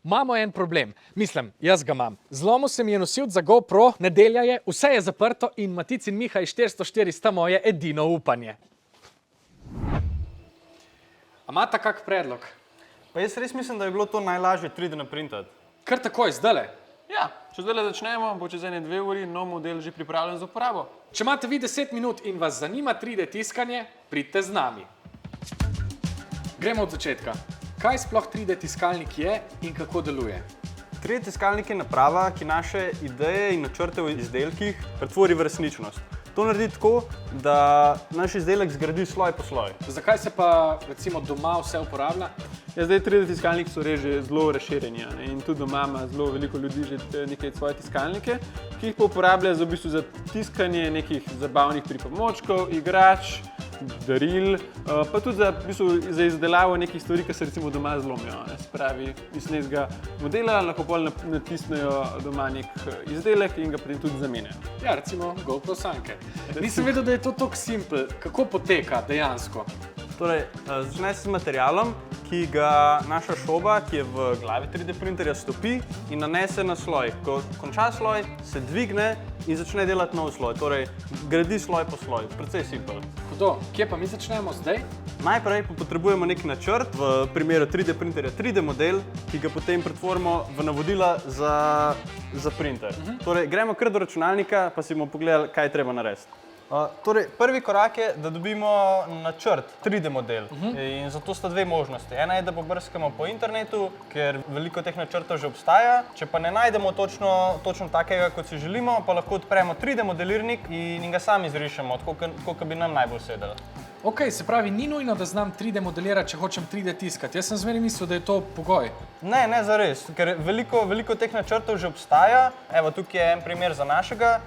Imamo en problem. Mislim, jaz ga imam. Zlomil se mi je nosilc za GoPro, nedelja je, vse je zaprto in Matic in Miha iz 404 sta moje edino upanje. A imata kak predlog? Pa jaz res mislim, da je bilo to najlažje 3D naprintati. Kar takoj, zdajle. Ja, če zdaj začnemo, bo čez 1-2 uri nov model že pripravljen za uporabo. Če imate vi 10 minut in vas zanima 3D tiskanje, pridite z nami. Gremo od začetka. Kaj sploh 3D tiskalnik je in kako deluje? 3D tiskalnik je naprava, ki naše ideje in načrte v izdelkih pretvori v resničnost. To naredi tako, da naš izdelek zgradi sloj po sloj. Zakaj se pa recimo doma vse uporablja? Ja, zdaj 3D tiskalniki so res že zelo razširjeni in tudi doma ima zelo veliko ljudi že nekaj svoje tiskalnike, ki jih pa uporablja v bistvu za tiskanje nekih zabavnih pripomočkov, igrač, daril, pa tudi za izdelavo nekih stvari, ki se recimo doma zlomijo. Se pravi, iz nekega modela lahko bolj natisnejo doma nek izdelek in ga potem tudi zamenjajo. Ja, recimo GoPro sanke. Nisem vedel, da je to tako simpel. Kako poteka dejansko? Torej, začne se z materialom, ki ga naša šoba, ki je v glavi 3D printerja, stopi in nanese na sloj. Ko konča sloj, se dvigne in začne delati nov sloj. Torej, gradi sloj po sloj. Precej simpel. Hudo. Kje pa mi začnemo zdaj? Najprej pa potrebujemo nek načrt, v primeru 3D printerja 3D model, ki ga potem pretvorimo v navodila za printer. Torej, gremo kar do računalnika, pa si bomo pogledali, kaj je treba narediti. Torej, prvi korak je, da dobimo načrt, 3D model. In zato sta dve možnosti. Ena je, da pobrskamo po internetu, ker veliko teh načrtov že obstaja. Če pa ne najdemo točno takega, kot si želimo, pa lahko odpremo 3D modelirnik in ga sami izrišemo, tako bi nam najbolj sedel. Ok, se pravi, ni nujno, da znam 3D modelirati, če hočem 3D tiskati. Jaz sem zmeraj mislil, da je to pogoj. Ne zares, ker veliko teh načrtov že obstaja. Evo, tukaj je en primer za našega.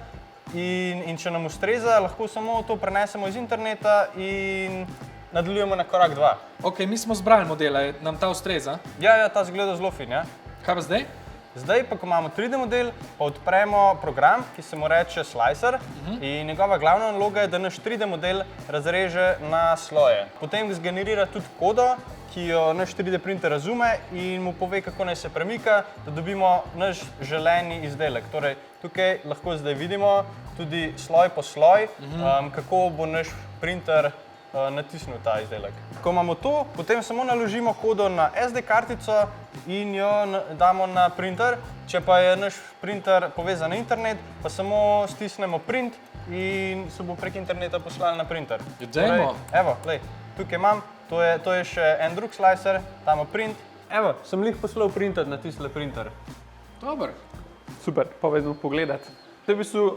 In če nam ustreza, lahko samo to prenesemo iz interneta in nadaljujemo na korak 2. Ok, mi smo zbrali modele, nam ta ustreza? Ja, ta zgleda zelo fin, ja. Kaj pa zdaj? Zdaj pa, ko imamo 3D model, pa odpremo program, ki se mu reče Slicer in njegova glavna naloga je, da naš 3D model razreže na sloje. Potem zgenerira tudi kodo, ki jo naš 3D printer razume in mu pove, kako naj se premika, da dobimo naš želeni izdelek. Torej, tukaj lahko zdaj vidimo tudi sloj po sloj, kako bo naš printer natisnil ta izdelek. Ko imamo to, potem samo naložimo kodo na SD kartico in jo damo na printer. Če pa je naš printer povezan na internet, pa samo stisnemo print in se bo prek interneta poslal na printer. Dajmo. Evo, tukaj imam, to je še en drug slicer, damo print. Evo, sem lih poslal printer na tisle printer. Dobar. Super, povedno pogledati. To je v bistvu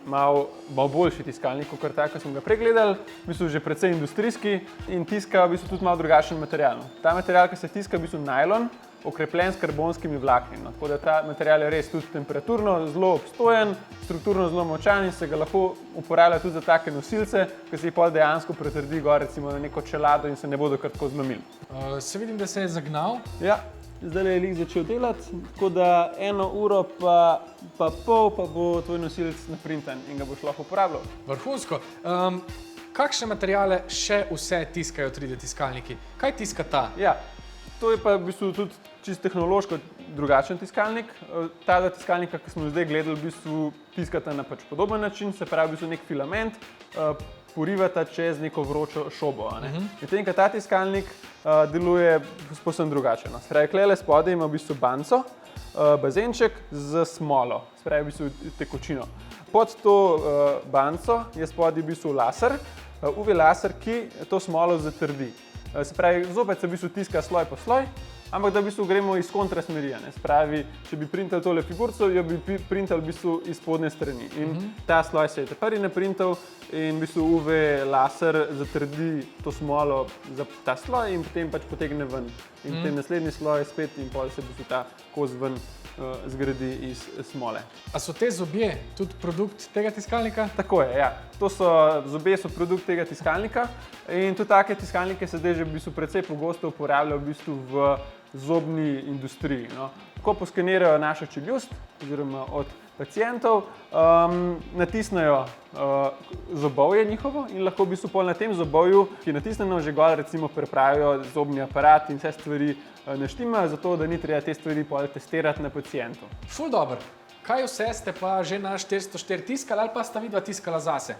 malo boljši tiskalnik, kot tako sem ga pregledal, v bistvu že precej industrijski in tiska v bistvu tudi malo drugačen material. Ta material, ki se tiska, v bistvu najlon, okrepljen s karbonskimi vlakni. Tako da ta material je res tudi temperaturno zelo obstojen, strukturno zelo močan in se ga lahko uporablja tudi za take nosilce, ki se jih pol dejansko pretrdi gor recimo na neko čelado in se ne bodo kar tako zlomili. Se vidim, da se je zagnal. Ja. Zdaj je lih začel delati, tako da 1 uro pa pol pa bo tvoj nosilec naprintan in ga boš lahko uporabljal. Vrhunsko. Kakšne materiale še vse tiskajo 3D tiskalniki? Kaj tiska ta? Ja, to je pa v bistvu tudi čisto tehnološko drugačen tiskalnik. Ta dva tiskalnika, ki smo zdaj gledali, v bistvu tiskata na podoben način, se pravi v bistvu nek filament, porivata čez neko vročo šobo. Medtem ko ta tiskalnik deluje povsem drugačen. Se pravi, klele spodaj ima v bistvu banco, bazenček z smolo, se pravi v bistvu tekočino. Pod to banco je spodaj v bistvu laser, UV laser, ki to smolo zatrdi. Se pravi, zopet se v bistvu tiska sloj po sloj, ampak da v bistvu gremo iz kontrasmerija. Se pravi, če bi printal tole figurico, jo bi printal v bistvu iz spodnje strani. In ta sloj se je prvi naprintal in v bistvu UV laser zatrdi to smolo za ta sloj in potem pač potegne ven. In potem naslednji sloj spet in pol se v bistvu ta kos ven zgradi iz smole. A so te zobje tudi produkt tega tiskalnika? Tako je, ja. Zobje so produkt tega tiskalnika in tudi take tiskalnike se zdaj že v bistvu precej pogosto uporabljajo v bistvu v zobni industriji. Ko poskenirajo našo čeljust, oziroma od pacientov, natisnejo zobovje njihovo in lahko v bistvu pol na tem zobovju, ki je natisnjeno, že gor recimo pripravijo zobni aparat in vse stvari naštimajo, zato da ni treba te stvari pol testirati na pacientu. Ful dobro. Kaj vse ste pa že na 404 tiskali ali pa sta vidva tiskala zase?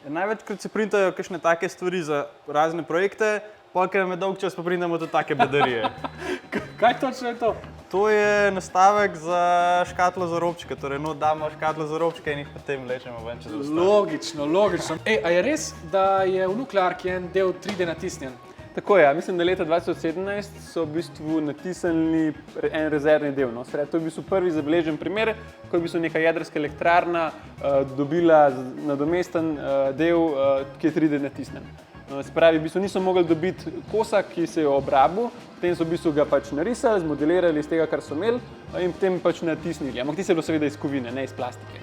Največkrat se printajo kakšne take stvari za razne projekte, ker nam je dolg čas, pa printamo tudi take bedarije. Kaj točno je to? To je nastavek za škatlo za robčke, torej damo škatlo za robčke in jih potem vlečemo ven čez ostalo. Logično. A je res, da je v nuklearki en del 3D natisnjen? Tako je, mislim, da leta 2017 so v bistvu natisnili en rezervni del. No. To je v bistvu prvi zabeležen primer, ko je v bistvu neka jedrska elektrarna dobila nadomesten del, ki je 3D natisnjen. Se pravi, v bistvu niso mogli dobiti kosa, ki se je obrabil, potem so v bistvu ga pač narisali, zmodelirali iz tega, kar so imeli in potem pač natisnili. Ampak ti se je bilo seveda iz kovine, ne iz plastike.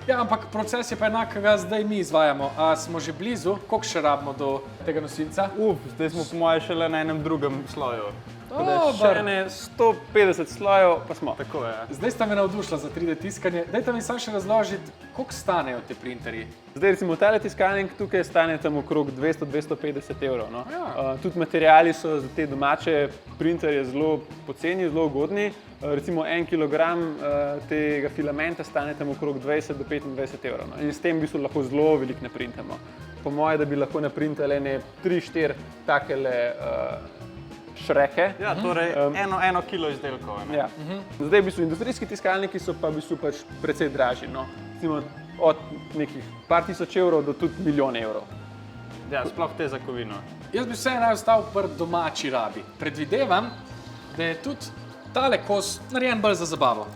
Ja, ampak proces je pa enak, ki ga zdaj mi izvajamo. A smo že blizu? Koliko še rabimo do tega nosilca? Zdaj smo po moje šele na enem drugem sloju. Še ene 150 slojev pa smo. Tako je. Zdaj sta me navdušila za 3D tiskanje. Dajte mi samo še razložiti, koliko stanejo te printerji. Zdaj recimo tale tiskalnik tukaj stane tam okrog 200-250 evrov. No. Ja. Tudi materiali so za te domače printerje zelo poceni, zelo ugodni. Recimo 1 kilogram tega filamenta stane tam okrog 20-25 evrov. No. In s tem v bistvu lahko zelo veliko naprintamo. Po moje, da bi lahko naprintali ene 3-4 takele šreke. Ja, torej eno kilo izdelkov. Ja. Zdaj v bistvu industrijski tiskalniki so pa v bistvu pač precej dražji. No. Recimo od nekih par tisoč evrov do tudi milijon evrov. Ja, sploh te za kovino. Jaz bi vse naj ostal pri domači rabi. Predvidevam, da je tudi tale kos narejen bolj za zabavo.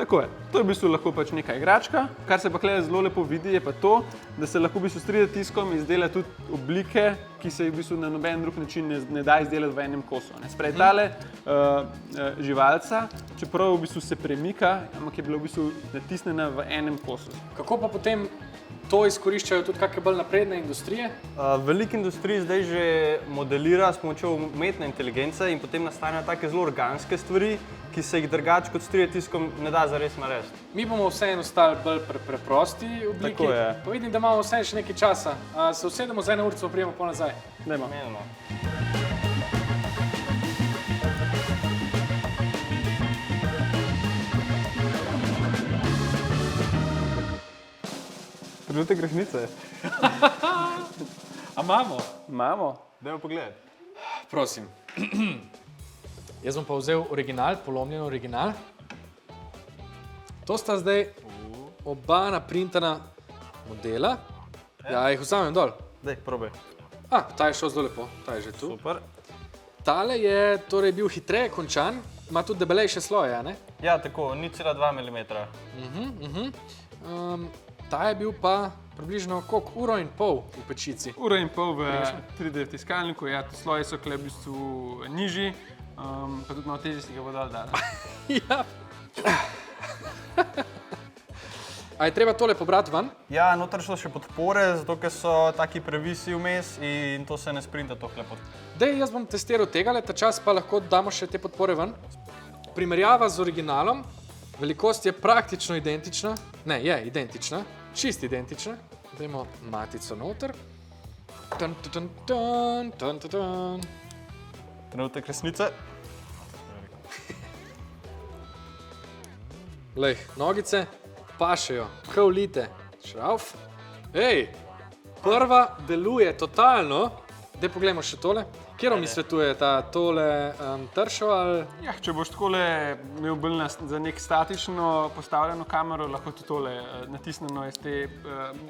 Tako je. To je v bistvu lahko pač neka igračka. Kar se pa tukaj zelo lepo vidi, je pa to, da se lahko v bistvu s 3D tiskom izdela tudi oblike, ki se jih v bistvu na noben drug način ne da izdelati v enem kosu. Sprej tale živalca, čeprav v bistvu se premika, ampak je bila v bistvu natisnjena v enem kosu. Kako pa potem to izkoriščajo tudi kakšne bolj napredne industrije? Veliko industrij zdaj že modelira s pomočjo umetne inteligence in potem nastanejo take zelo organske stvari, ki se jih drugače kot s 3D tiskom ne da zares narediti. Mi bomo vseeno ostali bolj preprosti obliki. Tako je. Pa vidim, da imamo vseeno še nekaj časa. Se usedemo za 1 urico, prijemo pol nazaj. Dajmo. Menimo. Trenutek resnice. A imamo? Imamo. Dajmo pogled. Prosim. Jaz bom pa vzel original, polomljen original. To sta zdaj oba naprintana modela. Ja, jih vzamem dol. Daj, probaj. Ta je šel zelo lepo, ta je že tu. Super. Tale je torej bil hitreje končan, ima tudi debelejše sloje, ne? Ja, tako, 0,2 mm. Ta je bil pa približno koliko? Uro in pol v pečici. Uro in pol v 3D tiskalniku, ja, sloji so tukaj v bistvu nižji, pa tudi malo težje si ga bo dal. Ja. A je treba tole pobrati ven? Ja, noter so še podpore, zato ker so taki previsi vmes in to se ne sprinta tohle pod. Dej, jaz bom testiral tega, ta čas pa lahko damo še te podpore ven. Primerjava z originalom, velikost je praktično identična, ne, je identična, čist identična. Dajmo matico noter. Trenutek resnice. Lej, nogice pašejo, kaj vlite, šrauf. Ej, prva deluje totalno. Daj poglejmo še tole. Kjero mi svetuje tole tršo ali? Ja, če boš takole imel bolj za nek statično postavljeno kamero, lahko tudi tole natisneno iz te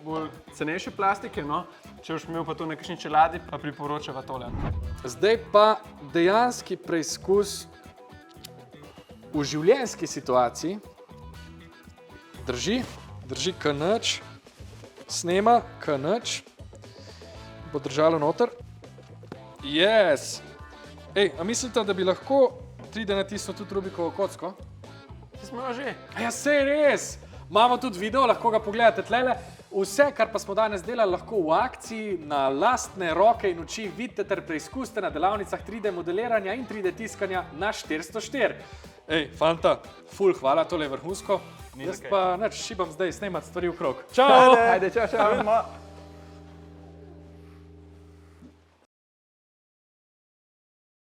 bolj cenejše plastike, no. Če boš imel pa to na kakšni čeladi, pa priporočava tole. Zdaj pa dejanski preizkus v življenjski situaciji. Drži k-nič, snema k-nič, bo držalo noter. Yes! Ej, a mislite, da bi lahko 3D natisnil tudi Rubikovo kocko? Smo že. Ja, sej res! Imamo tudi video, lahko ga pogledate tlele. Vse, kar pa smo danes delali, lahko v akciji na lastne roke in oči vidite ter preizkusite na delavnicah 3D modeliranja in 3D tiskanja na 404. Ej, fanta, ful hvala, tole je vrhunsko. Ni Jaz za kaj. pa šibam zdaj snemati stvari v krog. Čau! Ajde, čau, čau. Vidimo.